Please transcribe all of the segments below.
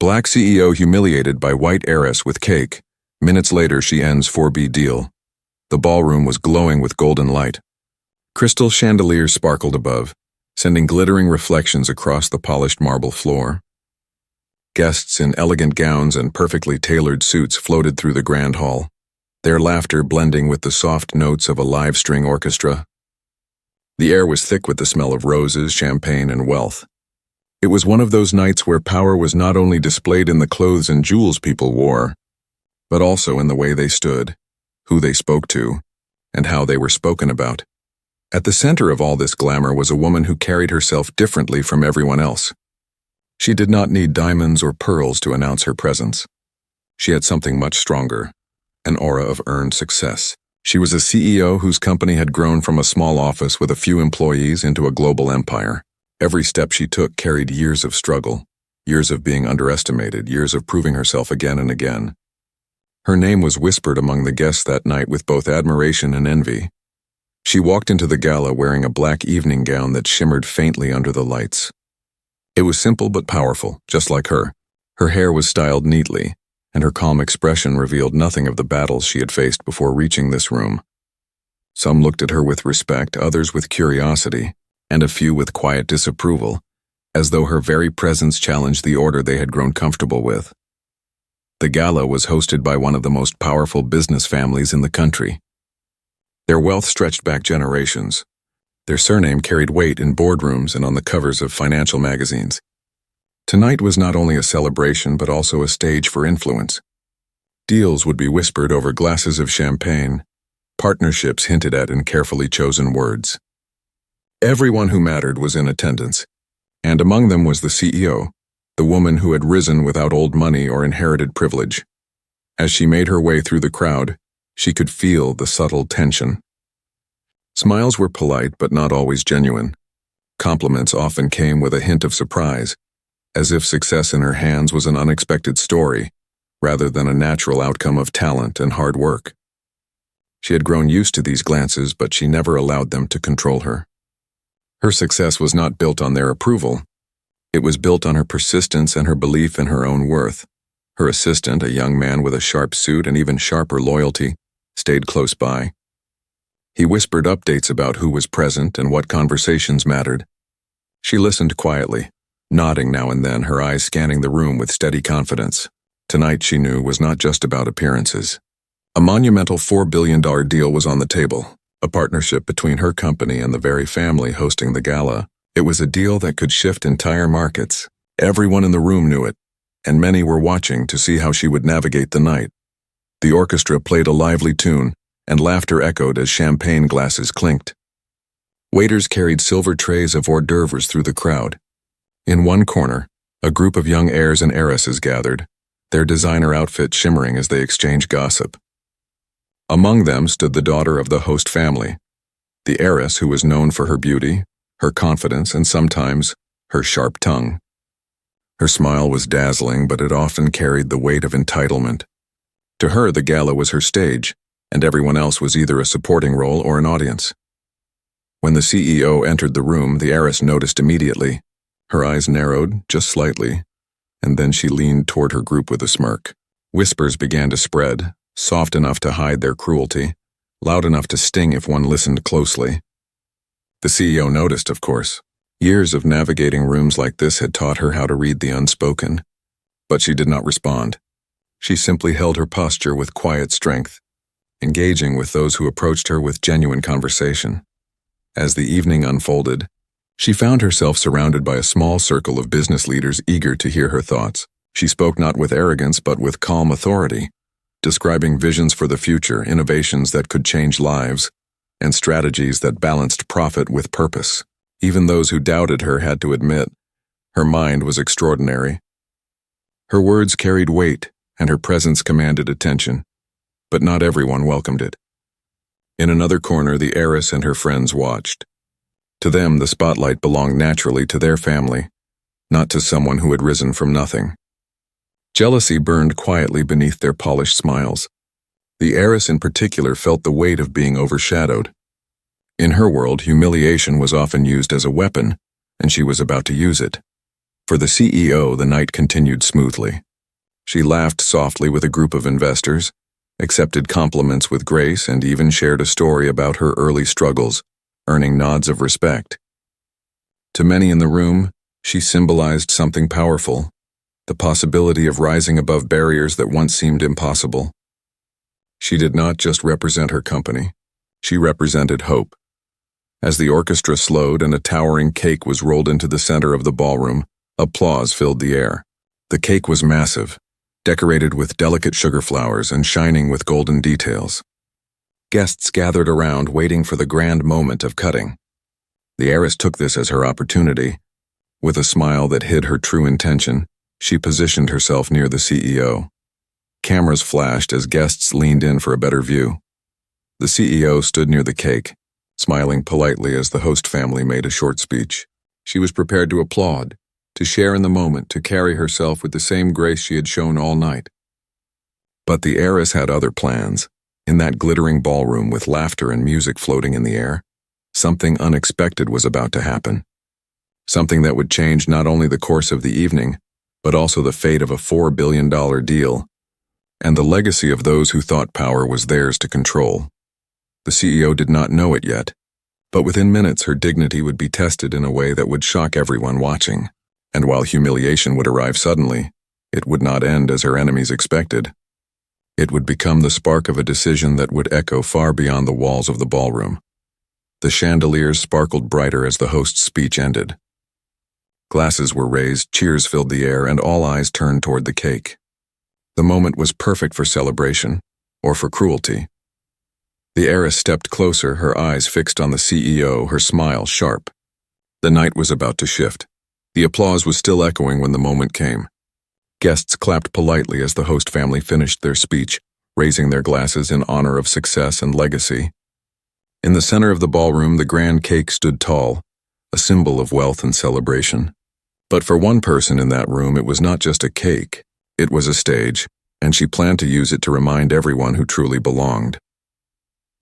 Black CEO humiliated by White Heiress with Cake. Minutes later, she ends 4B Deall. The ballroom was glowing with golden light. Crystal chandeliers sparkled above, sending glittering reflections across the polished marble floor. Guests in elegant gowns and perfectly tailored suits floated through the grand hall, their laughter blending with the soft notes of a live string orchestra. The air was thick with the smell of roses, champagne, and wealth. It was one of those nights where power was not only displayed in the clothes and jewels people wore, but also in the way they stood, who they spoke to, and how they were spoken about. At the center of all this glamour was a woman who carried herself differently from everyone else. She did not need diamonds or pearls to announce her presence. She had something much stronger, an aura of earned success. She was a CEO whose company had grown from a small office with a few employees into a global empire. Every step she took carried years of struggle, years of being underestimated, years of proving herself again and again. Her name was whispered among the guests that night with both admiration and envy. She walked into the gala wearing a black evening gown that shimmered faintly under the lights. It was simple but powerful, just like her. Her hair was styled neatly, and her calm expression revealed nothing of the battles she had faced before reaching this room. Some looked at her with respect, others with curiosity, and a few with quiet disapproval, as though her very presence challenged the order they had grown comfortable with. The gala was hosted by one of the most powerful business families in the country. Their wealth stretched back generations. Their surname carried weight in boardrooms and on the covers of financial magazines. Tonight was not only a celebration but also a stage for influence. Deals would be whispered over glasses of champagne, partnerships hinted at in carefully chosen words. Everyone who mattered was in attendance, and among them was the CEO, the woman who had risen without old money or inherited privilege. As she made her way through the crowd, she could feel the subtle tension. Smiles were polite but not always genuine. Compliments often came with a hint of surprise, as if success in her hands was an unexpected story, rather than a natural outcome of talent and hard work. She had grown used to these glances, but she never allowed them to control her. Her success was not built on their approval. It was built on her persistence and her belief in her own worth. Her assistant, a young man with a sharp suit and even sharper loyalty, stayed close by. He whispered updates about who was present and what conversations mattered. She listened quietly, nodding now and then, her eyes scanning the room with steady confidence. Tonight, she knew, was not just about appearances. A monumental $4 billion deal was on the table, a partnership between her company and the very family hosting the gala. It was a deal that could shift entire markets. Everyone in the room knew it, and many were watching to see how she would navigate the night. The orchestra played a lively tune, and laughter echoed as champagne glasses clinked. Waiters carried silver trays of hors d'oeuvres through the crowd. In one corner, a group of young heirs and heiresses gathered, their designer outfits shimmering as they exchanged gossip. Among them stood the daughter of the host family, the heiress who was known for her beauty, her confidence, and sometimes her sharp tongue. Her smile was dazzling, but it often carried the weight of entitlement. To her, the gala was her stage, and everyone else was either a supporting role or an audience. When the CEO entered the room, the heiress noticed immediately. Her eyes narrowed, just slightly, and then she leaned toward her group with a smirk. Whispers began to spread, soft enough to hide their cruelty, loud enough to sting if one listened closely. The CEO noticed, of course. Years of navigating rooms like this had taught her how to read the unspoken, but she did not respond. She simply held her posture with quiet strength, engaging with those who approached her with genuine conversation. As the evening unfolded, she found herself surrounded by a small circle of business leaders eager to hear her thoughts. She spoke not with arrogance but with calm authority, describing visions for the future, innovations that could change lives, and strategies that balanced profit with purpose. Even those who doubted her had to admit, her mind was extraordinary. Her words carried weight, and her presence commanded attention, but not everyone welcomed it. In another corner, the heiress and her friends watched. To them, the spotlight belonged naturally to their family, not to someone who had risen from nothing. Jealousy burned quietly beneath their polished smiles. The heiress in particular felt the weight of being overshadowed. In her world, humiliation was often used as a weapon, and she was about to use it. For the CEO, the night continued smoothly. She laughed softly with a group of investors, accepted compliments with grace, and even shared a story about her early struggles, earning nods of respect. To many in the room, she symbolized something powerful, the possibility of rising above barriers that once seemed impossible. She did not just represent her company, she represented hope. As the orchestra slowed and a towering cake was rolled into the center of the ballroom, applause filled the air. The cake was massive, decorated with delicate sugar flowers and shining with golden details. Guests gathered around waiting for the grand moment of cutting. The heiress took this as her opportunity. With a smile that hid her true intention, she positioned herself near the CEO. Cameras flashed as guests leaned in for a better view. The CEO stood near the cake, smiling politely as the host family made a short speech. She was prepared to applaud, to share in the moment, to carry herself with the same grace she had shown all night. But the heiress had other plans. In that glittering ballroom with laughter and music floating in the air, something unexpected was about to happen. Something that would change not only the course of the evening, but also the fate of a $4 billion deal, and the legacy of those who thought power was theirs to control. The CEO did not know it yet, but within minutes her dignity would be tested in a way that would shock everyone watching. And while humiliation would arrive suddenly, it would not end as her enemies expected. It would become the spark of a decision that would echo far beyond the walls of the ballroom. The chandeliers sparkled brighter as the host's speech ended. Glasses were raised, cheers filled the air, and all eyes turned toward the cake. The moment was perfect for celebration, or for cruelty. The heiress stepped closer, her eyes fixed on the CEO, her smile sharp. The night was about to shift. The applause was still echoing when the moment came. Guests clapped politely as the host family finished their speech, raising their glasses in honor of success and legacy. In the center of the ballroom, the grand cake stood tall, a symbol of wealth and celebration. But for one person in that room, it was not just a cake, it was a stage, and she planned to use it to remind everyone who truly belonged.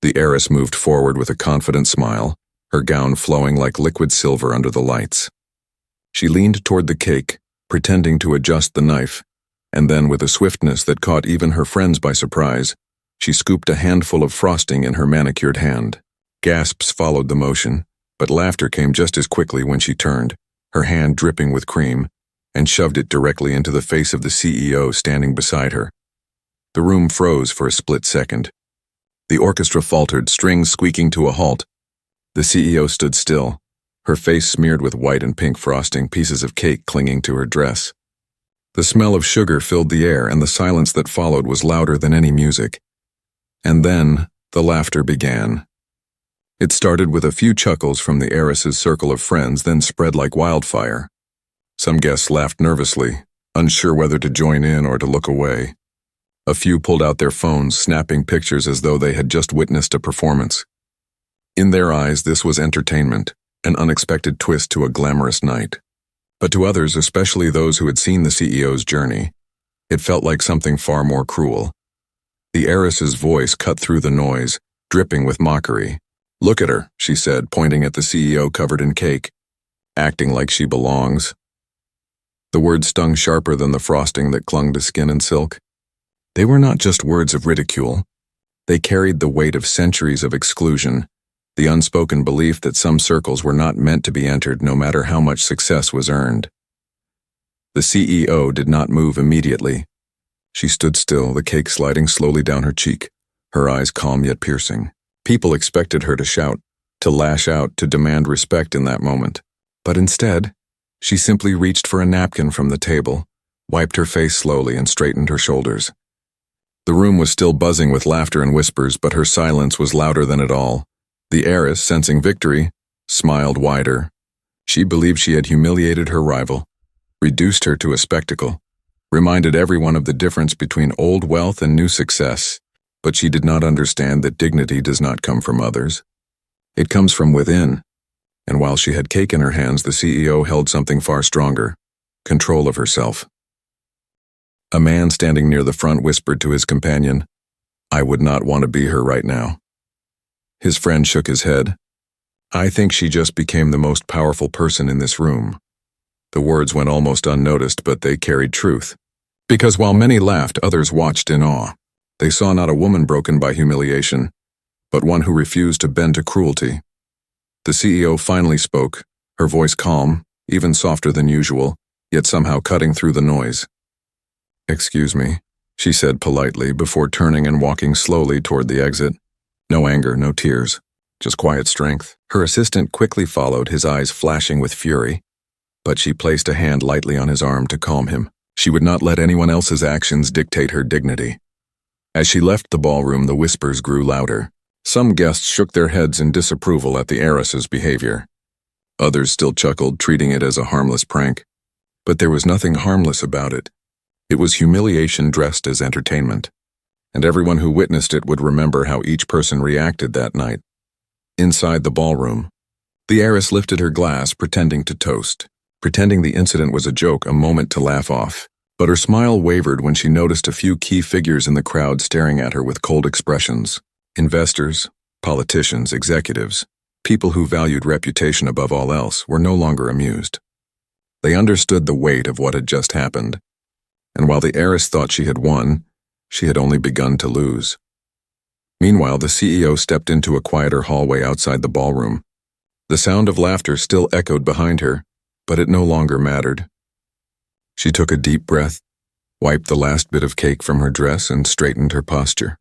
The heiress moved forward with a confident smile, her gown flowing like liquid silver under the lights. She leaned toward the cake, pretending to adjust the knife, and then with a swiftness that caught even her friends by surprise, she scooped a handful of frosting in her manicured hand. Gasps followed the motion, but laughter came just as quickly when she turned, her hand dripping with cream, and shoved it directly into the face of the CEO standing beside her. The room froze for a split second. The orchestra faltered, strings squeaking to a halt. The CEO stood still, her face smeared with white and pink frosting, pieces of cake clinging to her dress. The smell of sugar filled the air, and the silence that followed was louder than any music. And then, the laughter began. It started with a few chuckles from the heiress's circle of friends, then spread like wildfire. Some guests laughed nervously, unsure whether to join in or to look away. A few pulled out their phones, snapping pictures as though they had just witnessed a performance. In their eyes, this was entertainment, an unexpected twist to a glamorous night. But to others, especially those who had seen the CEO's journey, it felt like something far more cruel. The heiress's voice cut through the noise, dripping with mockery. "Look at her," she said, pointing at the CEO covered in cake. "Acting like she belongs." The words stung sharper than the frosting that clung to skin and silk. They were not just words of ridicule. They carried the weight of centuries of exclusion, the unspoken belief that some circles were not meant to be entered no matter how much success was earned. The CEO did not move immediately. She stood still, the cake sliding slowly down her cheek, her eyes calm yet piercing. People expected her to shout, to lash out, to demand respect in that moment. But instead, she simply reached for a napkin from the table, wiped her face slowly, and straightened her shoulders. The room was still buzzing with laughter and whispers, but her silence was louder than it all. The heiress, sensing victory, smiled wider. She believed she had humiliated her rival, reduced her to a spectacle, reminded everyone of the difference between old wealth and new success. But she did not understand that dignity does not come from others. It comes from within. And while she had cake in her hands, the CEO held something far stronger: control of herself. A man standing near the front whispered to his companion, "I would not want to be her right now." His friend shook his head. "I think she just became the most powerful person in this room." The words went almost unnoticed, but they carried truth. Because while many laughed, others watched in awe. They saw not a woman broken by humiliation, but one who refused to bend to cruelty. The CEO finally spoke, her voice calm, even softer than usual, yet somehow cutting through the noise. "Excuse me," she said politely before turning and walking slowly toward the exit. No anger, no tears, just quiet strength. Her assistant quickly followed, his eyes flashing with fury, but she placed a hand lightly on his arm to calm him. She would not let anyone else's actions dictate her dignity. As she left the ballroom, the whispers grew louder. Some guests shook their heads in disapproval at the heiress's behavior. Others still chuckled, treating it as a harmless prank. But there was nothing harmless about it. It was humiliation dressed as entertainment, and everyone who witnessed it would remember how each person reacted that night. Inside the ballroom, the heiress lifted her glass, pretending to toast, pretending the incident was a joke, a moment to laugh off. But her smile wavered when she noticed a few key figures in the crowd staring at her with cold expressions. Investors, politicians, executives, people who valued reputation above all else, were no longer amused. They understood the weight of what had just happened, and while the heiress thought she had won, she had only begun to lose. Meanwhile, the CEO stepped into a quieter hallway outside the ballroom. The sound of laughter still echoed behind her, but it no longer mattered. She took a deep breath, wiped the last bit of cake from her dress, and straightened her posture.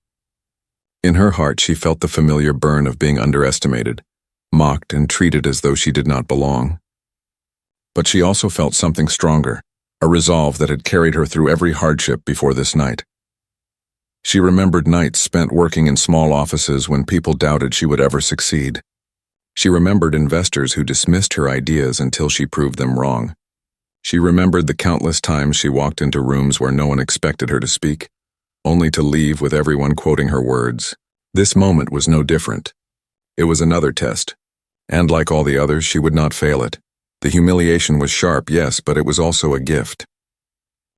In her heart, she felt the familiar burn of being underestimated, mocked and treated as though she did not belong. But she also felt something stronger, a resolve that had carried her through every hardship before this night. She remembered nights spent working in small offices when people doubted she would ever succeed. She remembered investors who dismissed her ideas until she proved them wrong. She remembered the countless times she walked into rooms where no one expected her to speak, only to leave with everyone quoting her words. This moment was no different. It was another test, and like all the others, she would not fail it. The humiliation was sharp, yes, but it was also a gift.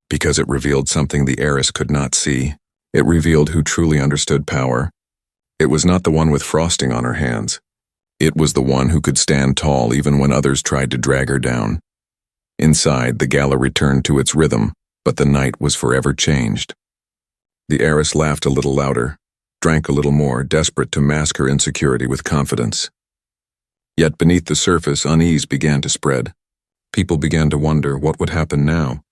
Because it revealed something the heiress could not see. It revealed who truly understood power. It was not the one with frosting on her hands. It was the one who could stand tall even when others tried to drag her down. Inside, the gala returned to its rhythm, but the night was forever changed. The heiress laughed a little louder, drank a little more, desperate to mask her insecurity with confidence. Yet beneath the surface, unease began to spread. People began to wonder what would happen now.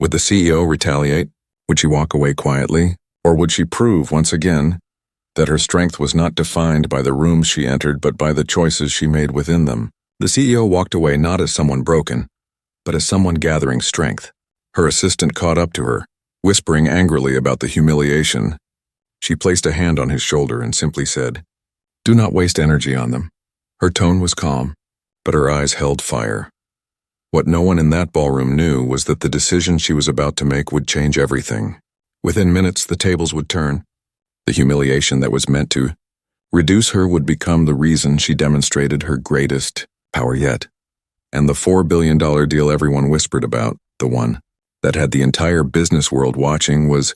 Would the CEO retaliate? Would she walk away quietly? Or would she prove, once again, that her strength was not defined by the rooms she entered but by the choices she made within them? The CEO walked away not as someone broken, but as someone gathering strength. Her assistant caught up to her, whispering angrily about the humiliation. She placed a hand on his shoulder and simply said, "Do not waste energy on them." Her tone was calm, but her eyes held fire. What no one in that ballroom knew was that the decision she was about to make would change everything. Within minutes, the tables would turn. The humiliation that was meant to reduce her would become the reason she demonstrated her greatest power yet. And the $4 billion deal everyone whispered about, the one that had the entire business world watching, was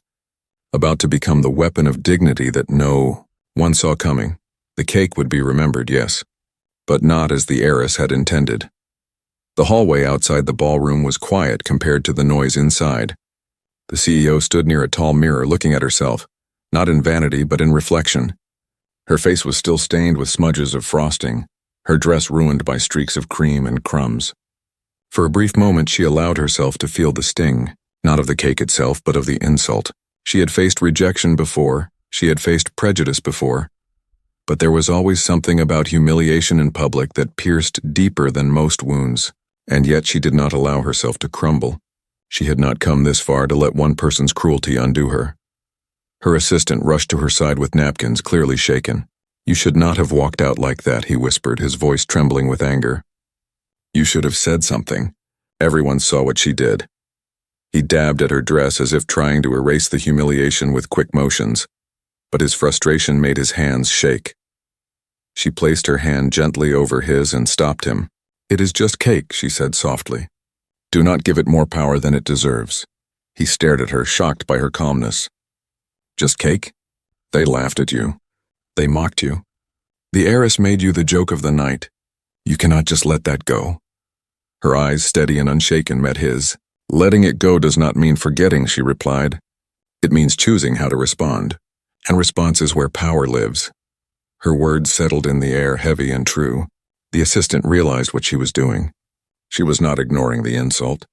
about to become the weapon of dignity that no one saw coming. The cake would be remembered, yes, but not as the heiress had intended. The hallway outside the ballroom was quiet compared to the noise inside. The CEO stood near a tall mirror looking at herself, not in vanity but in reflection. Her face was still stained with smudges of frosting, her dress ruined by streaks of cream and crumbs. For a brief moment she allowed herself to feel the sting, not of the cake itself but of the insult. She had faced rejection before, she had faced prejudice before, but there was always something about humiliation in public that pierced deeper than most wounds, and yet she did not allow herself to crumble. She had not come this far to let one person's cruelty undo her. Her assistant rushed to her side with napkins, clearly shaken. "You should not have walked out like that," he whispered, his voice trembling with anger. "You should have said something. Everyone saw what she did." He dabbed at her dress as if trying to erase the humiliation with quick motions, but his frustration made his hands shake. She placed her hand gently over his and stopped him. "It is just cake," she said softly. "Do not give it more power than it deserves." He stared at her, shocked by her calmness. "Just cake? They laughed at you. They mocked you. The heiress made you the joke of the night. You cannot just let that go." Her eyes, steady and unshaken, met his. "Letting it go does not mean forgetting," she replied. "It means choosing how to respond. And response is where power lives." Her words settled in the air, heavy and true. The assistant realized what she was doing. She was not ignoring the insult.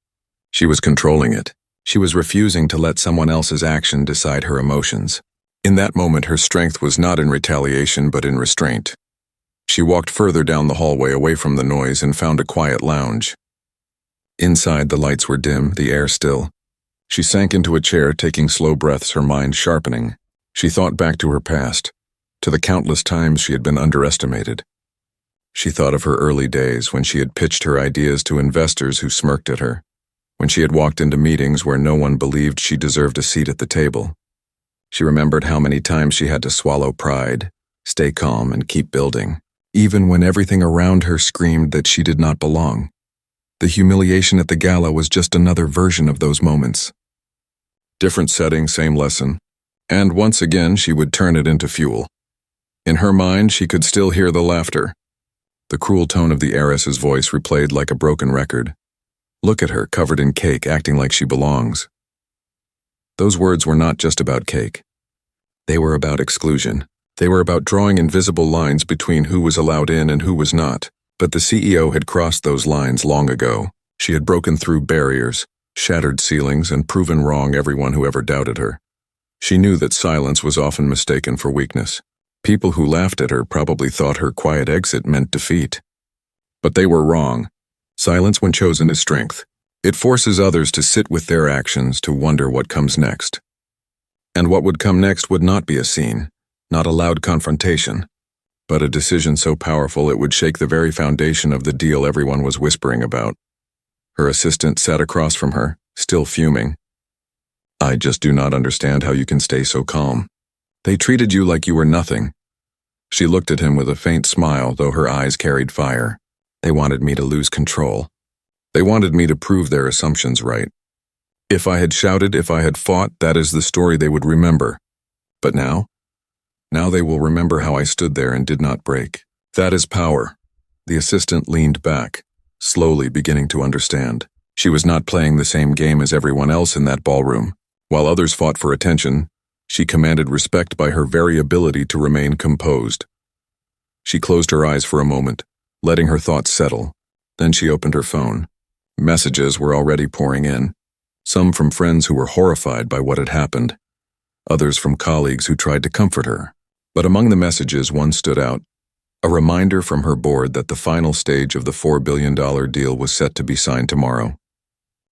She was controlling it. She was refusing to let someone else's action decide her emotions. In that moment, her strength was not in retaliation but in restraint. She walked further down the hallway away from the noise and found a quiet lounge. Inside, the lights were dim, the air still. She sank into a chair, taking slow breaths, her mind sharpening. She thought back to her past, to the countless times she had been underestimated. She thought of her early days when she had pitched her ideas to investors who smirked at her, when she had walked into meetings where no one believed she deserved a seat at the table. She remembered how many times she had to swallow pride, stay calm, and keep building, even when everything around her screamed that she did not belong. The humiliation at the gala was just another version of those moments. Different setting, same lesson. And once again, she would turn it into fuel. In her mind, she could still hear the laughter. The cruel tone of the heiress's voice replayed like a broken record. Look at her, covered in cake, acting like she belongs. Those words were not just about cake. They were about exclusion. They were about drawing invisible lines between who was allowed in and who was not. But the CEO had crossed those lines long ago. She had broken through barriers, shattered ceilings, and proven wrong everyone who ever doubted her. She knew that silence was often mistaken for weakness. People who laughed at her probably thought her quiet exit meant defeat. But they were wrong. Silence, when chosen, is strength. It forces others to sit with their actions, to wonder what comes next. And what would come next would not be a scene, not a loud confrontation, but a decision so powerful it would shake the very foundation of the deal everyone was whispering about. Her assistant sat across from her, still fuming. "I just do not understand how you can stay so calm. They treated you like you were nothing." She looked at him with a faint smile, though her eyes carried fire. "They wanted me to lose control. They wanted me to prove their assumptions right. If I had shouted, if I had fought, that is the story they would remember. But now they will remember how I stood there and did not break. That is power." The assistant leaned back, slowly beginning to understand. She was not playing the same game as everyone else in that ballroom. While others fought for attention, she commanded respect by her very ability to remain composed. She closed her eyes for a moment, letting her thoughts settle. Then she opened her phone. Messages were already pouring in, some from friends who were horrified by what had happened, others from colleagues who tried to comfort her. But among the messages, one stood out, a reminder from her board that the final stage of the $4 billion deal was set to be signed tomorrow.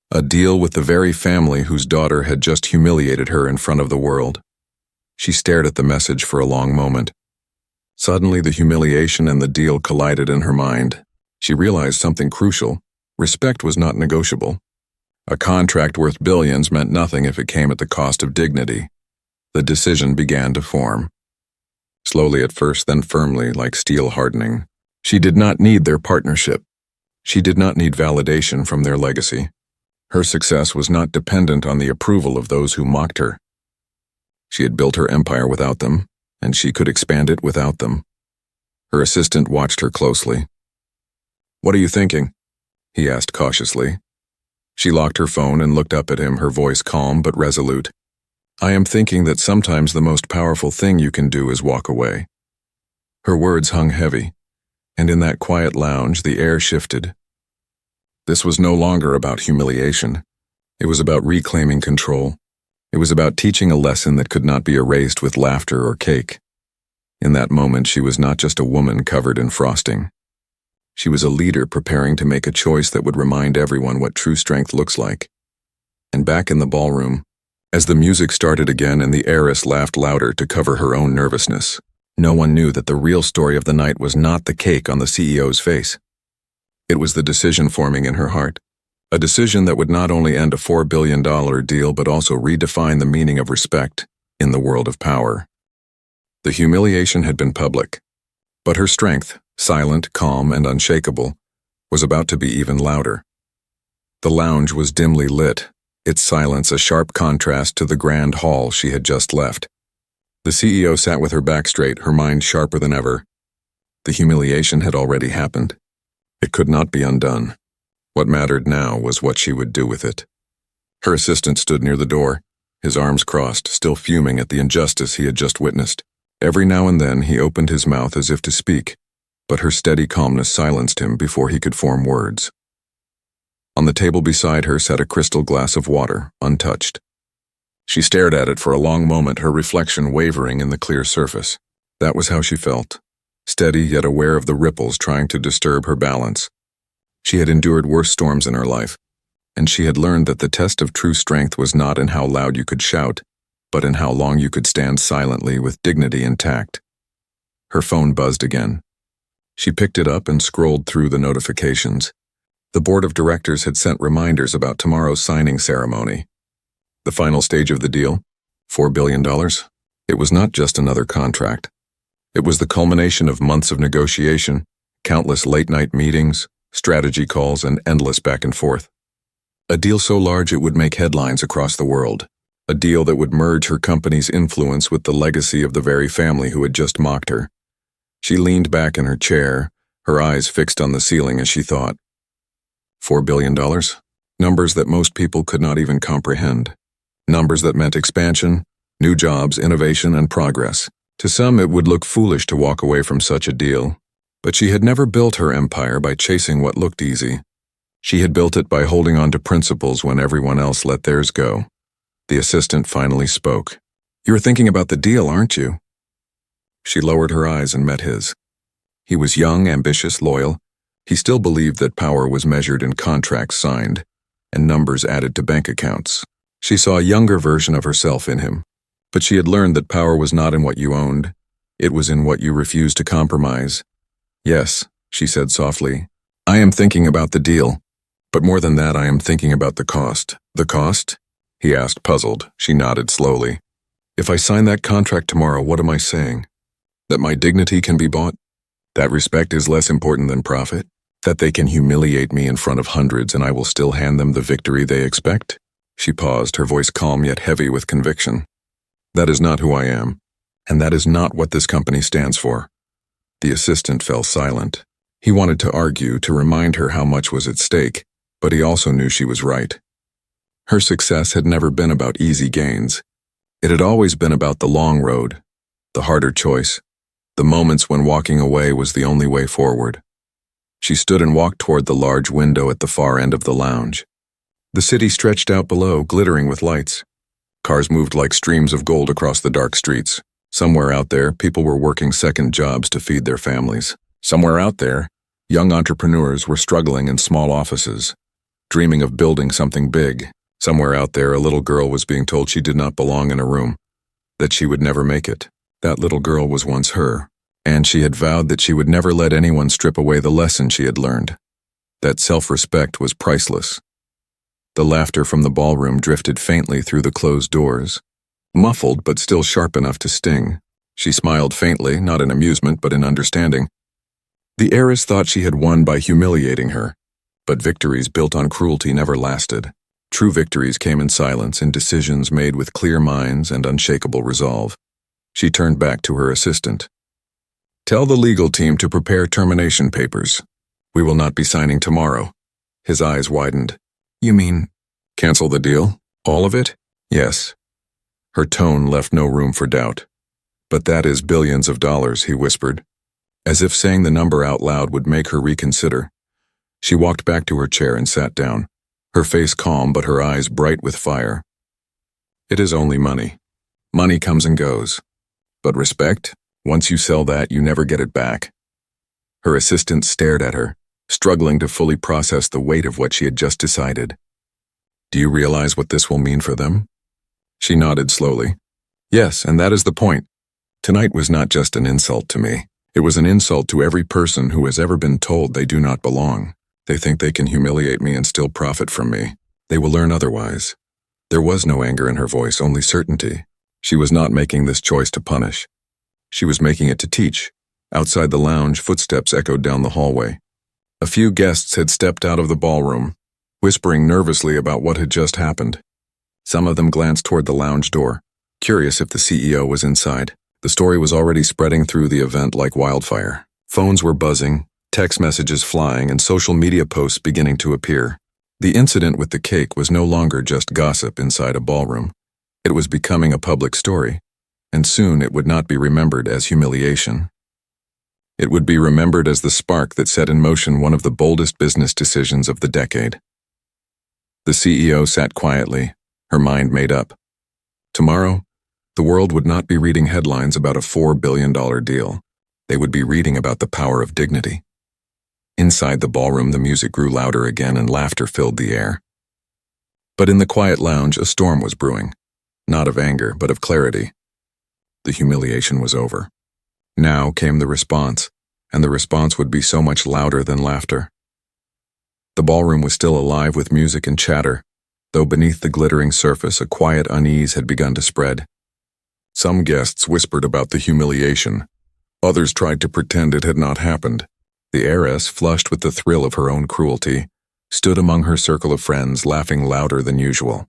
A deal with the very family whose daughter had just humiliated her in front of the world. She stared at the message for a long moment. Suddenly, the humiliation and the deal collided in her mind. She realized something crucial. Respect was not negotiable. A contract worth billions meant nothing if it came at the cost of dignity. The decision began to form. Slowly at first, then firmly, like steel hardening. She did not need their partnership. She did not need validation from their legacy. Her success was not dependent on the approval of those who mocked her. She had built her empire without them, and she could expand it without them. Her assistant watched her closely. "What are you thinking?" he asked cautiously. She locked her phone and looked up at him, her voice calm but resolute. "I am thinking that sometimes the most powerful thing you can do is walk away." Her words hung heavy, and in that quiet lounge the air shifted. This was no longer about humiliation. It was about reclaiming control. It was about teaching a lesson that could not be erased with laughter or cake. In that moment, she was not just a woman covered in frosting. She was a leader preparing to make a choice that would remind everyone what true strength looks like. And back in the ballroom, as the music started again and the heiress laughed louder to cover her own nervousness, no one knew that the real story of the night was not the cake on the CEO's face. It was the decision forming in her heart, a decision that would not only end a $4 billion deal but also redefine the meaning of respect in the world of power. The humiliation had been public, but her strength, silent, calm, and unshakable, was about to be even louder. The lounge was dimly lit, its silence a sharp contrast to the grand hall she had just left. The CEO sat with her back straight, her mind sharper than ever. The humiliation had already happened. It could not be undone. What mattered now was what she would do with it. Her assistant stood near the door, his arms crossed, still fuming at the injustice he had just witnessed. Every now and then he opened his mouth as if to speak, but her steady calmness silenced him before he could form words. On the table beside her sat a crystal glass of water, untouched. She stared at it for a long moment, her reflection wavering in the clear surface. That was how she felt, steady yet aware of the ripples trying to disturb her balance. She had endured worse storms in her life, and she had learned that the test of true strength was not in how loud you could shout, but in how long you could stand silently with dignity intact. Her phone buzzed again. She picked it up and scrolled through the notifications. The board of directors had sent reminders about tomorrow's signing ceremony. The final stage of the deal, $4 billion. It was not just another contract. It was the culmination of months of negotiation, countless late-night meetings, strategy calls, and endless back and forth. A deal so large it would make headlines across the world. A deal that would merge her company's influence with the legacy of the very family who had just mocked her. She leaned back in her chair, her eyes fixed on the ceiling as she thought. $4 billion? Numbers that most people could not even comprehend. Numbers that meant expansion, new jobs, innovation, and progress. To some, it would look foolish to walk away from such a deal. But she had never built her empire by chasing what looked easy. She had built it by holding on to principles when everyone else let theirs go. The assistant finally spoke. "You're thinking about the deal, aren't you?" She lowered her eyes and met his. He was young, ambitious, loyal. He still believed that power was measured in contracts signed and numbers added to bank accounts. She saw a younger version of herself in him. But she had learned that power was not in what you owned. It was in what you refused to compromise. "Yes," she said softly. "I am thinking about the deal. But more than that, I am thinking about the cost." "The cost?" he asked, puzzled. She nodded slowly. "If I sign that contract tomorrow, what am I saying? That my dignity can be bought? That respect is less important than profit? That they can humiliate me in front of hundreds and I will still hand them the victory they expect?" She paused, her voice calm yet heavy with conviction. "That is not who I am, and that is not what this company stands for." The assistant fell silent. He wanted to argue, to remind her how much was at stake, but he also knew she was right. Her success had never been about easy gains. It had always been about the long road, the harder choice, the moments when walking away was the only way forward. She stood and walked toward the large window at the far end of the lounge. The city stretched out below, glittering with lights. Cars moved like streams of gold across the dark streets. Somewhere out there, people were working second jobs to feed their families. Somewhere out there, young entrepreneurs were struggling in small offices, dreaming of building something big. Somewhere out there, a little girl was being told she did not belong in a room, that she would never make it. That little girl was once her, and she had vowed that she would never let anyone strip away the lesson she had learned. That self-respect was priceless. The laughter from the ballroom drifted faintly through the closed doors, muffled but still sharp enough to sting. She smiled faintly, not in amusement but in understanding. The heiress thought she had won by humiliating her, but victories built on cruelty never lasted. True victories came in silence, in decisions made with clear minds and unshakable resolve. She turned back to her assistant. "Tell the legal team to prepare termination papers. We will not be signing tomorrow." His eyes widened. "You mean, cancel the deal? All of it?" "Yes." Her tone left no room for doubt. "But that is billions of dollars," he whispered, as if saying the number out loud would make her reconsider. She walked back to her chair and sat down, her face calm but her eyes bright with fire. "It is only money. Money comes and goes. But respect, once you sell that, you never get it back." Her assistant stared at her, struggling to fully process the weight of what she had just decided. "Do you realize what this will mean for them?" She nodded slowly. "Yes, and that is the point. Tonight was not just an insult to me. It was an insult to every person who has ever been told they do not belong. They think they can humiliate me and still profit from me. They will learn otherwise." There was no anger in her voice, only certainty. She was not making this choice to punish. She was making it to teach. Outside the lounge, footsteps echoed down the hallway. A few guests had stepped out of the ballroom, whispering nervously about what had just happened. Some of them glanced toward the lounge door, curious if the CEO was inside. The story was already spreading through the event like wildfire. Phones were buzzing, text messages flying and social media posts beginning to appear. The incident with the cake was no longer just gossip inside a ballroom. It was becoming a public story, and soon it would not be remembered as humiliation. It would be remembered as the spark that set in motion one of the boldest business decisions of the decade. The CEO sat quietly, her mind made up. Tomorrow, the world would not be reading headlines about a $4 billion deal. They would be reading about the power of dignity. Inside the ballroom, the music grew louder again and laughter filled the air. But in the quiet lounge, a storm was brewing, not of anger, but of clarity. The humiliation was over. Now came the response, and the response would be so much louder than laughter. The ballroom was still alive with music and chatter, though beneath the glittering surface a quiet unease had begun to spread. Some guests whispered about the humiliation. Others tried to pretend it had not happened. The heiress, flushed with the thrill of her own cruelty, stood among her circle of friends, laughing louder than usual.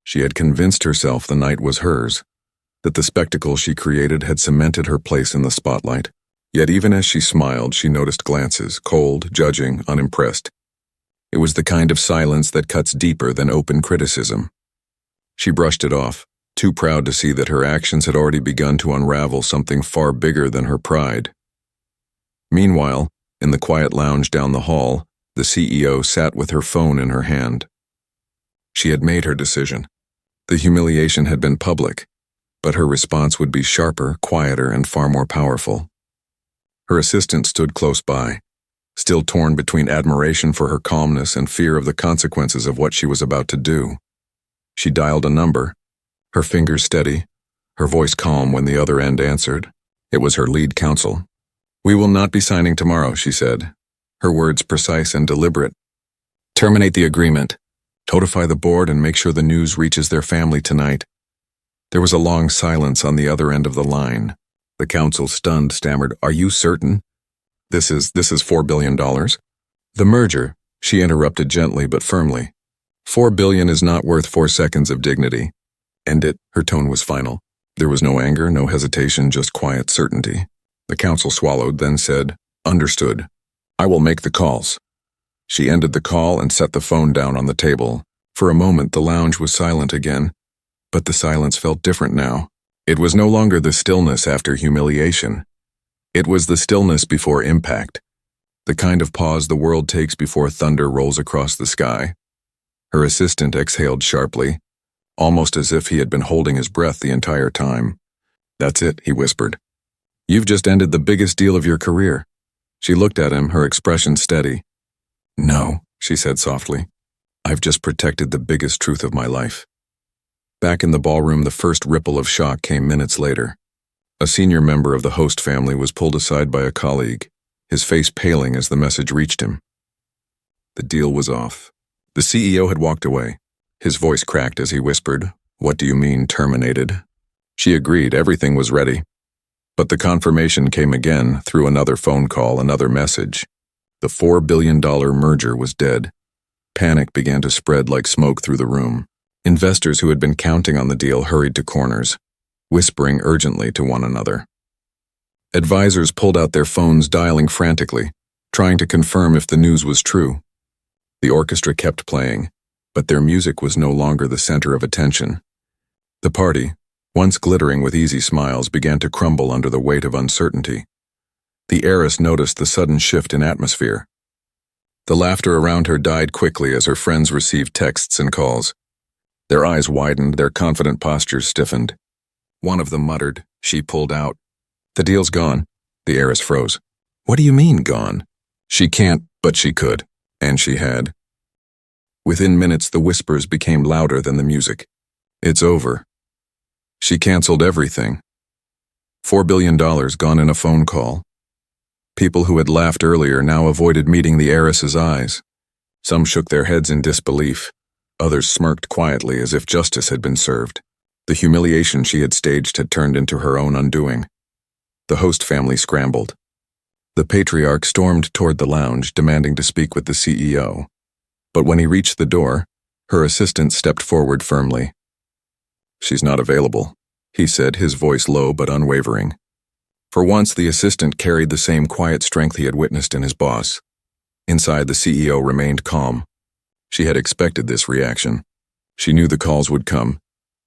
She had convinced herself the night was hers, that the spectacle she created had cemented her place in the spotlight. Yet even as she smiled, she noticed glances, cold, judging, unimpressed. It was the kind of silence that cuts deeper than open criticism. She brushed it off, too proud to see that her actions had already begun to unravel something far bigger than her pride. Meanwhile, in the quiet lounge down the hall, the CEO sat with her phone in her hand. She had made her decision. The humiliation had been public, but her response would be sharper, quieter, and far more powerful. Her assistant stood close by, still torn between admiration for her calmness and fear of the consequences of what she was about to do. She dialed a number, her fingers steady, her voice calm when the other end answered. It was her lead counsel. "We will not be signing tomorrow," she said, her words precise and deliberate. "Terminate the agreement. Notify the board and make sure the news reaches their family tonight." There was a long silence on the other end of the line. The counsel, stunned, stammered, "Are you certain? This is $4 billion? The merger," she interrupted gently but firmly. $4 billion is not worth 4 seconds of dignity. End it." Her tone was final. There was no anger, no hesitation, just quiet certainty. The counsel swallowed, then said, "Understood. I will make the calls." She ended the call and set the phone down on the table. For a moment, the lounge was silent again, but the silence felt different now. It was no longer the stillness after humiliation. It was the stillness before impact, the kind of pause the world takes before thunder rolls across the sky. Her assistant exhaled sharply, almost as if he had been holding his breath the entire time. "That's it," he whispered. "You've just ended the biggest deal of your career." She looked at him, her expression steady. "No," she said softly. "I've just protected the biggest truth of my life." Back in the ballroom, the first ripple of shock came minutes later. A senior member of the host family was pulled aside by a colleague, his face paling as the message reached him. The deal was off. The CEO had walked away. His voice cracked as he whispered, "What do you mean, terminated?" She agreed, everything was ready. But the confirmation came again through another phone call, another message. The $4 billion merger was dead. Panic began to spread like smoke through the room. Investors who had been counting on the deal hurried to corners, whispering urgently to one another. Advisors pulled out their phones, dialing frantically, trying to confirm if the news was true. The orchestra kept playing, but their music was no longer the center of attention. The party, once glittering with easy smiles, began to crumble under the weight of uncertainty. The heiress noticed the sudden shift in atmosphere. The laughter around her died quickly as her friends received texts and calls. Their eyes widened, their confident postures stiffened. One of them muttered. She pulled out. "The deal's gone." The heiress froze. "What do you mean, gone?" "She can't, but she could." And she had. Within minutes, the whispers became louder than the music. "It's over." She canceled everything. $4 billion gone in a phone call. People who had laughed earlier now avoided meeting the heiress's eyes. Some shook their heads in disbelief. Others smirked quietly as if justice had been served. The humiliation she had staged had turned into her own undoing. The host family scrambled. The patriarch stormed toward the lounge, demanding to speak with the CEO. But when he reached the door, her assistant stepped forward firmly. "She's not available," he said, his voice low but unwavering. For once, the assistant carried the same quiet strength he had witnessed in his boss. Inside, the CEO remained calm. She had expected this reaction. She knew the calls would come.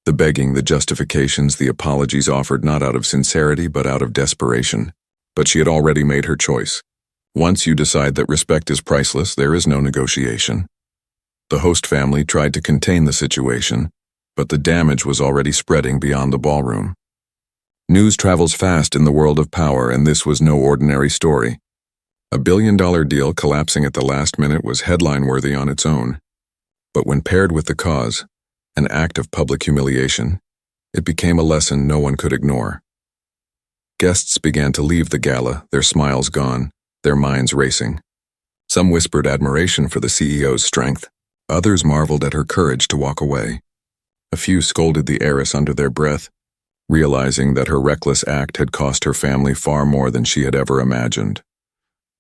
The begging, the justifications, the apologies offered not out of sincerity but out of desperation. But she had already made her choice. Once you decide that respect is priceless, there is no negotiation. The host family tried to contain the situation, but the damage was already spreading beyond the ballroom. News travels fast in the world of power, and this was no ordinary story. A billion-dollar deal collapsing at the last minute was headline-worthy on its own. But when paired with the cause, an act of public humiliation, it became a lesson no one could ignore. Guests began to leave the gala, their smiles gone, their minds racing. Some whispered admiration for the CEO's strength. Others marveled at her courage to walk away. A few scolded the heiress under their breath, realizing that her reckless act had cost her family far more than she had ever imagined.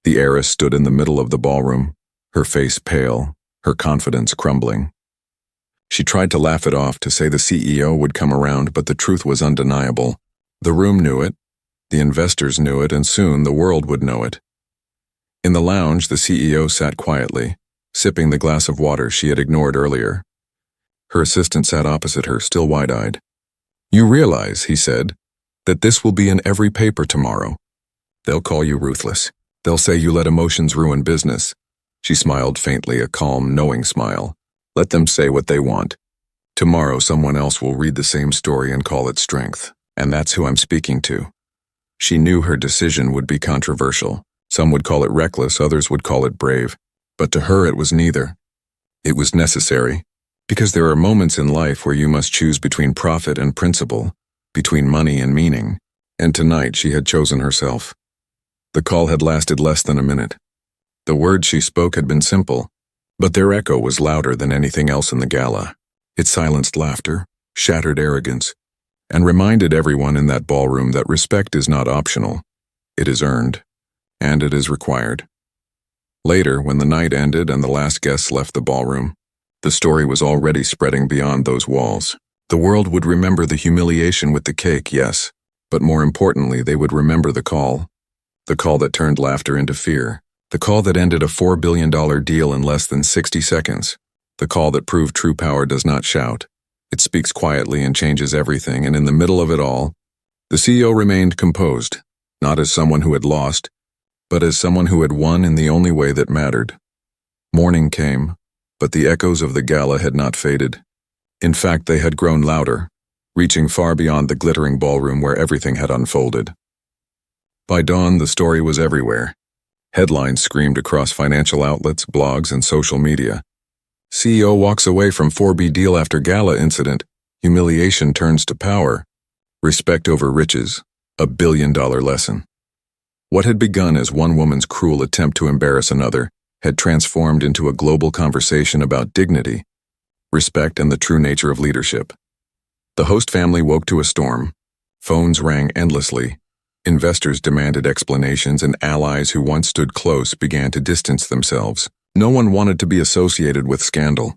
The heiress stood in the middle of the ballroom, her face pale, her confidence crumbling. She tried to laugh it off, to say the CEO would come around, but the truth was undeniable. The room knew it, the investors knew it, and soon the world would know it. In the lounge, the CEO sat quietly, sipping the glass of water she had ignored earlier. Her assistant sat opposite her, still wide-eyed. "You realize," he said, "that this will be in every paper tomorrow. They'll call you ruthless. They'll say you let emotions ruin business." She smiled faintly, a calm, knowing smile. "Let them say what they want. Tomorrow someone else will read the same story and call it strength, and that's who I'm speaking to." She knew her decision would be controversial. Some would call it reckless, others would call it brave. But to her it was neither. It was necessary, because there are moments in life where you must choose between profit and principle, between money and meaning, and tonight she had chosen herself. The call had lasted less than a minute. The words she spoke had been simple, but their echo was louder than anything else in the gala. It silenced laughter, shattered arrogance, and reminded everyone in that ballroom that respect is not optional. It is earned, and it is required. Later, when the night ended and the last guests left the ballroom, the story was already spreading beyond those walls. The world would remember the humiliation with the cake, yes, but more importantly, they would remember the call that turned laughter into fear, the call that ended a $4 billion deal in less than 60 seconds, the call that proved true power does not shout. It speaks quietly and changes everything, and in the middle of it all, the CEO remained composed, not as someone who had lost, but as someone who had won in the only way that mattered. Morning came, but the echoes of the gala had not faded. In fact, they had grown louder, reaching far beyond the glittering ballroom where everything had unfolded. By dawn, the story was everywhere. Headlines screamed across financial outlets, blogs, and social media. CEO walks away from 4B deal after gala incident. Humiliation turns to power. Respect over riches. A billion-dollar lesson. What had begun as one woman's cruel attempt to embarrass another had transformed into a global conversation about dignity, respect, and the true nature of leadership. The host family woke to a storm. Phones rang endlessly. Investors demanded explanations, and allies who once stood close began to distance themselves. No one wanted to be associated with scandal,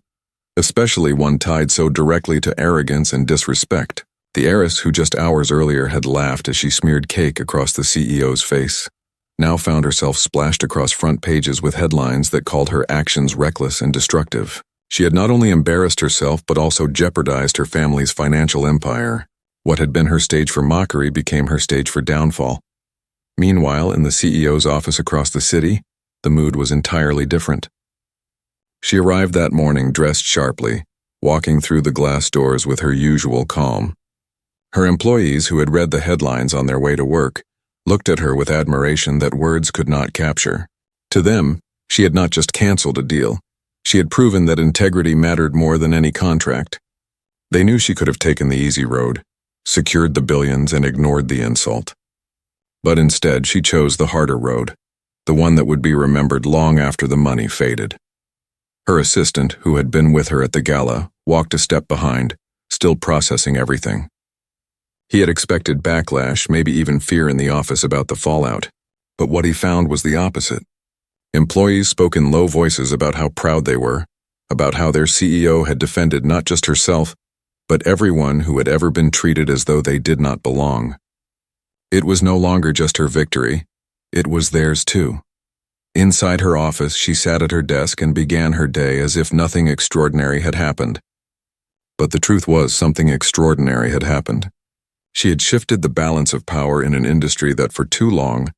especially one tied so directly to arrogance and disrespect. The heiress, who just hours earlier had laughed as she smeared cake across the CEO's face, now found herself splashed across front pages with headlines that called her actions reckless and destructive. She had not only embarrassed herself but also jeopardized her family's financial empire. What had been her stage for mockery became her stage for downfall. Meanwhile, in the CEO's office across the city, the mood was entirely different. She arrived that morning dressed sharply, walking through the glass doors with her usual calm. Her employees, who had read the headlines on their way to work, looked at her with admiration that words could not capture. To them, she had not just canceled a deal. She had proven that integrity mattered more than any contract. They knew she could have taken the easy road, secured the billions, and ignored the insult. But instead, she chose the harder road, the one that would be remembered long after the money faded. Her assistant, who had been with her at the gala, walked a step behind, still processing everything. He had expected backlash, maybe even fear in the office about the fallout, but what he found was the opposite. Employees spoke in low voices about how proud they were, about how their CEO had defended not just herself, but everyone who had ever been treated as though they did not belong. It was no longer just her victory, it was theirs too. Inside her office, she sat at her desk and began her day as if nothing extraordinary had happened. But the truth was, something extraordinary had happened. She had shifted the balance of power in an industry that for too long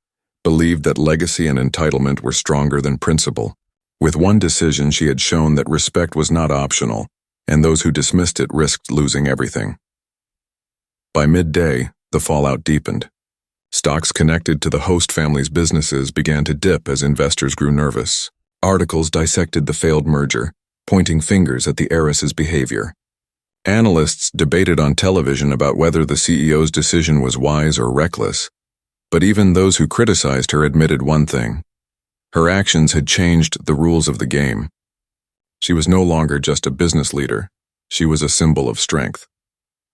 believed that legacy and entitlement were stronger than principle. With one decision, she had shown that respect was not optional, and those who dismissed it risked losing everything. By midday, the fallout deepened. Stocks connected to the host family's businesses began to dip as investors grew nervous. Articles dissected the failed merger, pointing fingers at the heiress's behavior. Analysts debated on television about whether the CEO's decision was wise or reckless, but even those who criticized her admitted one thing: her actions had changed the rules of the game. She was no longer just a business leader, she was a symbol of strength.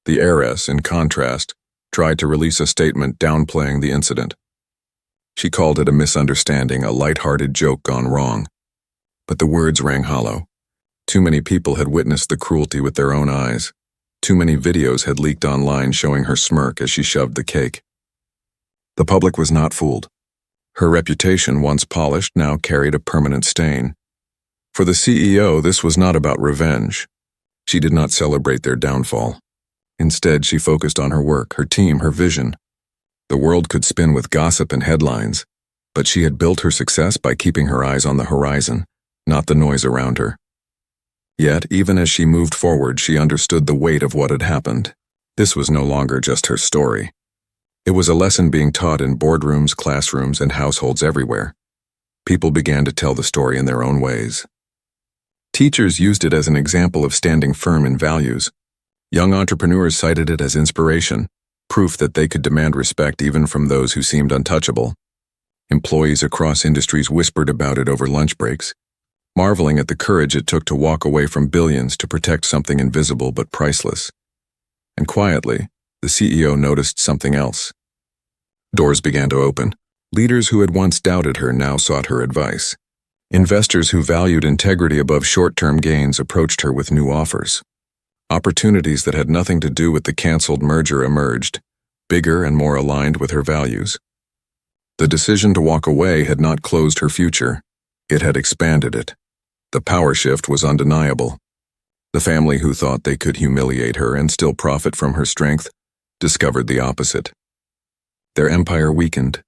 The heiress, in contrast, tried to release a statement downplaying the incident. She called it a misunderstanding, a light-hearted joke gone wrong. But the words rang hollow. Too many people had witnessed the cruelty with their own eyes. Too many videos had leaked online showing her smirk as she shoved the cake. The public was not fooled. Her reputation, once polished, now carried a permanent stain. For the CEO, this was not about revenge. She did not celebrate their downfall. Instead, she focused on her work, her team, her vision. The world could spin with gossip and headlines, but she had built her success by keeping her eyes on the horizon, not the noise around her. Yet, even as she moved forward, she understood the weight of what had happened. This was no longer just her story. It was a lesson being taught in boardrooms, classrooms, and households everywhere. People began to tell the story in their own ways. Teachers used it as an example of standing firm in values. Young entrepreneurs cited it as inspiration, proof that they could demand respect even from those who seemed untouchable. Employees across industries whispered about it over lunch breaks, marveling at the courage it took to walk away from billions to protect something invisible but priceless. And quietly, the CEO noticed something else. Doors began to open. Leaders who had once doubted her now sought her advice. Investors who valued integrity above short-term gains approached her with new offers. Opportunities that had nothing to do with the canceled merger emerged, bigger and more aligned with her values. The decision to walk away had not closed her future. It had expanded it. The power shift was undeniable. The family who thought they could humiliate her and still profit from her strength discovered the opposite. Their empire weakened,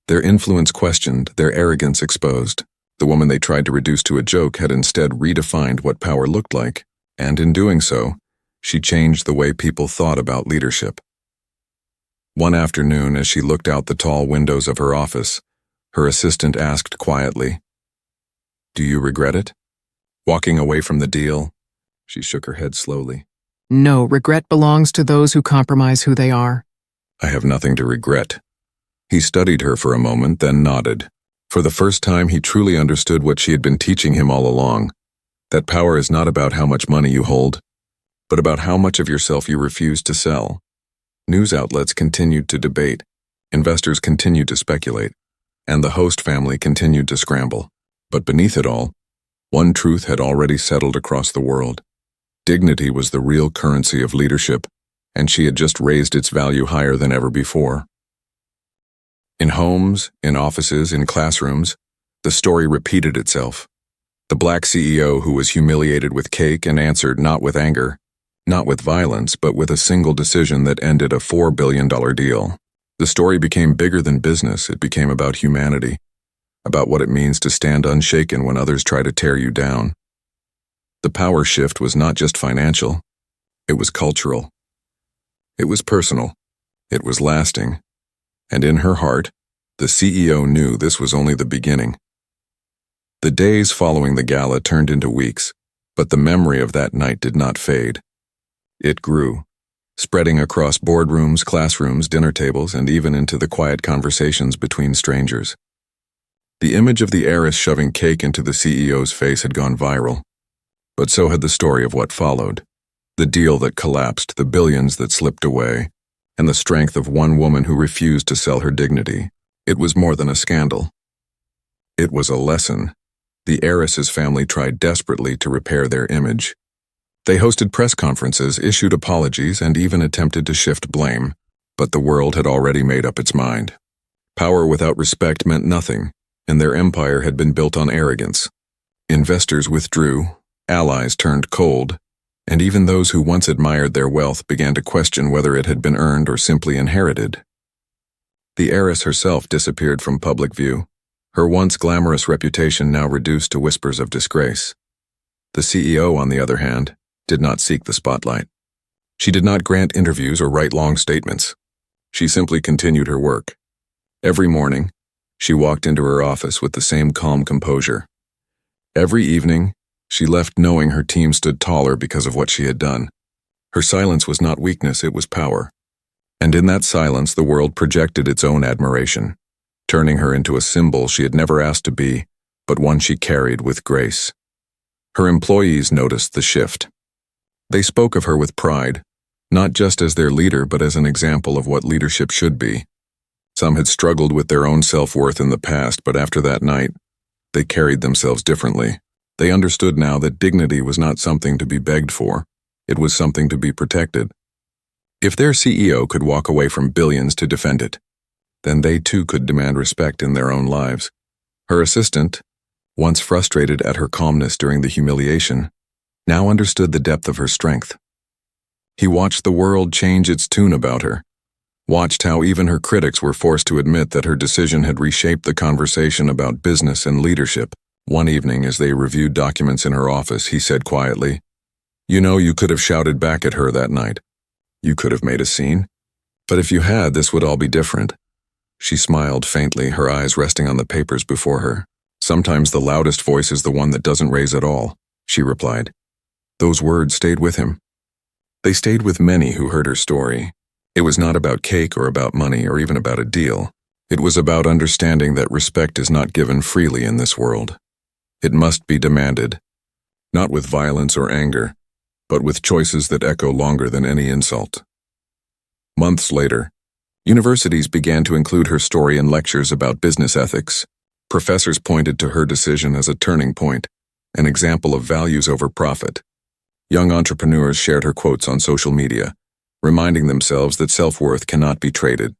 their influence questioned, their arrogance exposed. The woman they tried to reduce to a joke had instead redefined what power looked like, and in doing so, she changed the way people thought about leadership. One afternoon, as she looked out the tall windows of her office, her assistant asked quietly, "Do you regret it? Walking away from the deal?" She shook her head slowly. No, regret belongs to those who compromise who they are. "I have nothing to regret." He studied her for a moment, then nodded. For the first time, he truly understood what she had been teaching him all along, that power is not about how much money you hold, but about how much of yourself you refuse to sell. News outlets continued to debate, investors continued to speculate, and the host family continued to scramble. But beneath it all, one truth had already settled across the world. Dignity was the real currency of leadership, and she had just raised its value higher than ever before. In homes, in offices, in classrooms, the story repeated itself. The black CEO who was humiliated with cake and answered not with anger, not with violence, but with a single decision that ended a $4 billion deal. The story became bigger than business. It became about humanity, about what it means to stand unshaken when others try to tear you down. The power shift was not just financial, it was cultural. It was personal. It was lasting. And in her heart, the CEO knew this was only the beginning. The days following the gala turned into weeks, but the memory of that night did not fade. It grew, spreading across boardrooms, classrooms, dinner tables, and even into the quiet conversations between strangers. The image of the heiress shoving cake into the CEO's face had gone viral, but so had the story of what followed. The deal that collapsed, the billions that slipped away, and the strength of one woman who refused to sell her dignity. It was more than a scandal. It was a lesson. The heiress's family tried desperately to repair their image. They hosted press conferences, issued apologies, and even attempted to shift blame. But the world had already made up its mind. Power without respect meant nothing, and their empire had been built on arrogance. Investors withdrew, allies turned cold, and even those who once admired their wealth began to question whether it had been earned or simply inherited. The heiress herself disappeared from public view, her once glamorous reputation now reduced to whispers of disgrace. The CEO, on the other hand, did not seek the spotlight. She did not grant interviews or write long statements. She simply continued her work. Every morning, she walked into her office with the same calm composure. Every evening, she left knowing her team stood taller because of what she had done. Her silence was not weakness, it was power. And in that silence, the world projected its own admiration, turning her into a symbol she had never asked to be, but one she carried with grace. Her employees noticed the shift. They spoke of her with pride, not just as their leader, but as an example of what leadership should be. Some had struggled with their own self-worth in the past, but after that night, they carried themselves differently. They understood now that dignity was not something to be begged for. It was something to be protected. If their CEO could walk away from billions to defend it, then they too could demand respect in their own lives. Her assistant, once frustrated at her calmness during the humiliation, now understood the depth of her strength. He watched the world change its tune about her, watched how even her critics were forced to admit that her decision had reshaped the conversation about business and leadership. One evening, as they reviewed documents in her office, he said quietly, "You know, you could have shouted back at her that night. You could have made a scene. But if you had, this would all be different." She smiled faintly, her eyes resting on the papers before her. "Sometimes the loudest voice is the one that doesn't raise at all," she replied. Those words stayed with him. They stayed with many who heard her story. It was not about cake or about money or even about a deal. It was about understanding that respect is not given freely in this world. It must be demanded, not with violence or anger, but with choices that echo longer than any insult. Months later, universities began to include her story in lectures about business ethics. Professors pointed to her decision as a turning point, an example of values over profit. Young entrepreneurs shared her quotes on social media, reminding themselves that self-worth cannot be traded.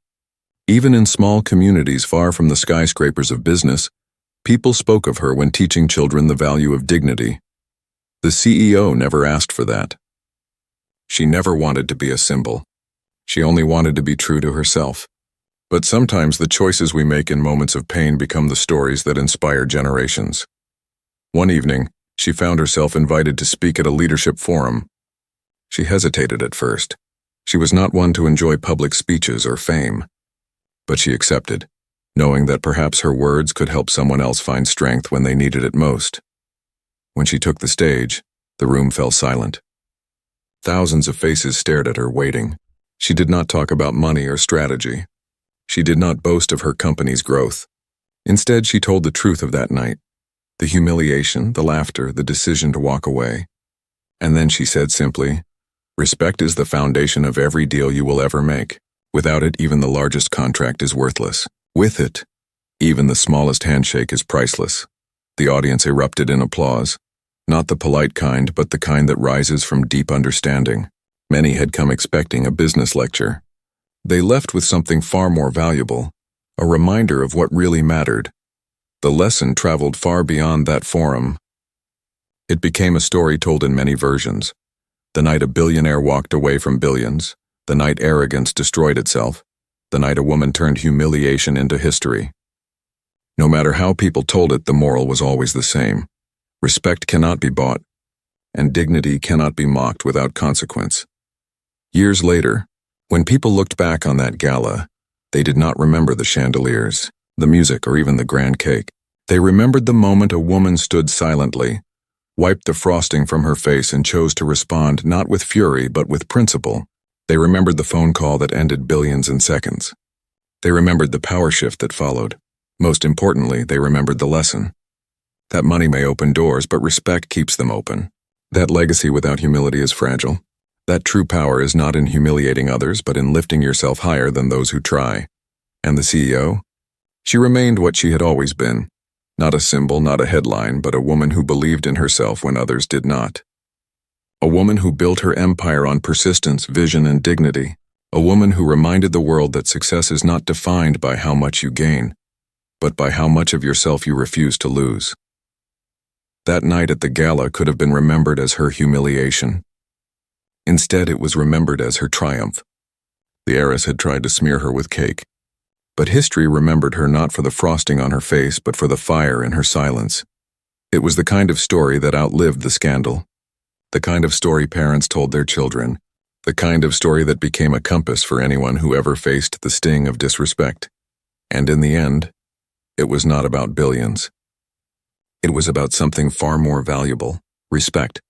Even in small communities far from the skyscrapers of business, people spoke of her when teaching children the value of dignity. The CEO never asked for that. She never wanted to be a symbol. She only wanted to be true to herself. But sometimes the choices we make in moments of pain become the stories that inspire generations. One evening, she found herself invited to speak at a leadership forum. She hesitated at first. She was not one to enjoy public speeches or fame. But she accepted, knowing that perhaps her words could help someone else find strength when they needed it most. When she took the stage, the room fell silent. Thousands of faces stared at her, waiting. She did not talk about money or strategy. She did not boast of her company's growth. Instead, she told the truth of that night. The humiliation, the laughter, the decision to walk away. And then she said simply, "Respect is the foundation of every deal you will ever make. Without it, even the largest contract is worthless. With it, even the smallest handshake is priceless." The audience erupted in applause, not the polite kind, but the kind that rises from deep understanding. Many had come expecting a business lecture. They left with something far more valuable, a reminder of what really mattered. The lesson traveled far beyond that forum. It became a story told in many versions. The night a billionaire walked away from billions, the night arrogance destroyed itself, the night a woman turned humiliation into history. No matter how people told it, the moral was always the same. Respect cannot be bought, and dignity cannot be mocked without consequence. Years later, when people looked back on that gala, they did not remember the chandeliers, the music, or even the grand cake. They remembered the moment a woman stood silently, wiped the frosting from her face, and chose to respond not with fury but with principle. They remembered the phone call that ended billions in seconds. They remembered the power shift that followed. Most importantly, they remembered the lesson. That money may open doors, but respect keeps them open. That legacy without humility is fragile. That true power is not in humiliating others, but in lifting yourself higher than those who try. And the CEO? She remained what she had always been. Not a symbol, not a headline, but a woman who believed in herself when others did not. A woman who built her empire on persistence, vision, and dignity. A woman who reminded the world that success is not defined by how much you gain, but by how much of yourself you refuse to lose. That night at the gala could have been remembered as her humiliation. Instead, it was remembered as her triumph. The heiress had tried to smear her with cake, but history remembered her not for the frosting on her face, but for the fire in her silence. It was the kind of story that outlived the scandal, the kind of story parents told their children, the kind of story that became a compass for anyone who ever faced the sting of disrespect. And in the end, it was not about billions. It was about something far more valuable: respect.